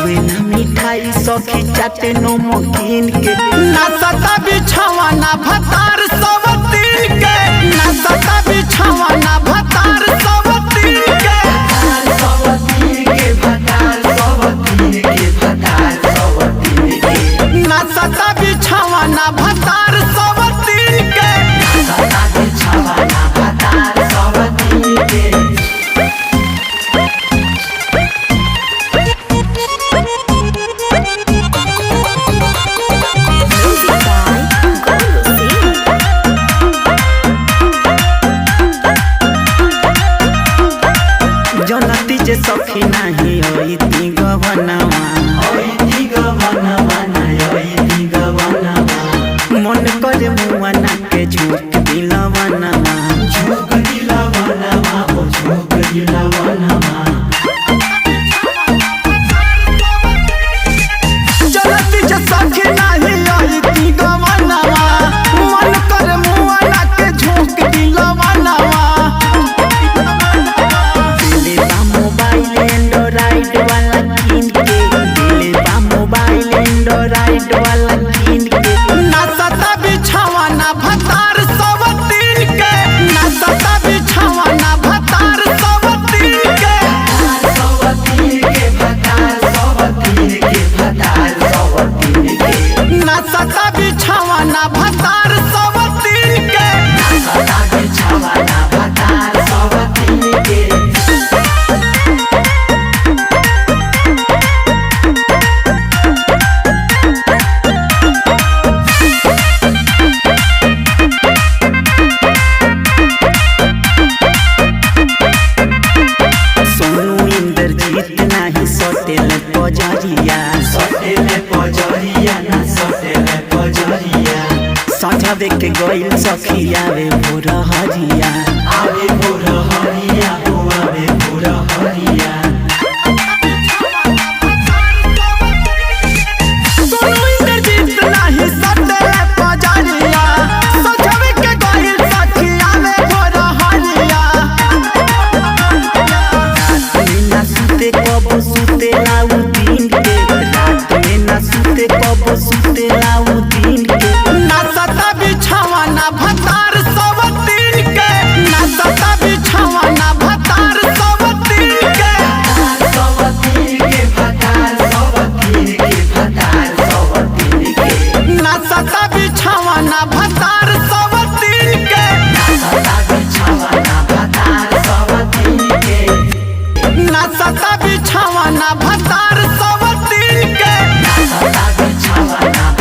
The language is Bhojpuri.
छुए ना मिठाई सखी चाटे नमकीन के ना सता बिछावा ना भतार सब दिन के ना सता बिछावा ना भतार सब दिन के भतार सब दिन के भतार सब दिन के भतार सब दिन के ना सता बिछावा ना भतार सब दिन के ना सता बिछावा ना भतार सब दिन के। जनती जे सखी नाही होई ती गवनवा मन करे मुआ ना के झूठ दिलवनवा जनती जे सखी नाही होई ती गवनवा मन करे मुआ ना के झूठ दिलवनवा एंड्रॉइड वाला कीन के दिले बा मोबाइल एंड्रॉइड वाला कीन के ना सता बिछावा ना भतार सब दिन के ना सता बिछावा ना भतार सब दिन के सब दिन के भतार सब दिन के भतार सब दिन के ना सता बिछावा ना भतार सब दिन के ना सता बिछावा ना भतार सब दिन के। सटेले पजरिया ना सटेले पजरिया सजावे के गइल सखिया रे भोर हरिया आवे भोर हरिया हो आवे भोर हरिया सोनू इंद्रजीत नाही सटेले पजरिया सजावे के गइल सखिया रे भोर हरिया ना सुते कब सुते लाऊ दिन के रात में ना सुते कब सुते लाऊ दिन के ना सता बिछावा ना भतार सब दिन के ना सता बिछावा ना भतार सब दिन के सब दिन के भतार सब दिन के भतार सब दिन के ना सता बिछावा ना भतार सब दिन के ना सता बिछावा ना भतार सब दिन के ना सता बिछावा ना भतार सब दिन के ना सता बिछावा ना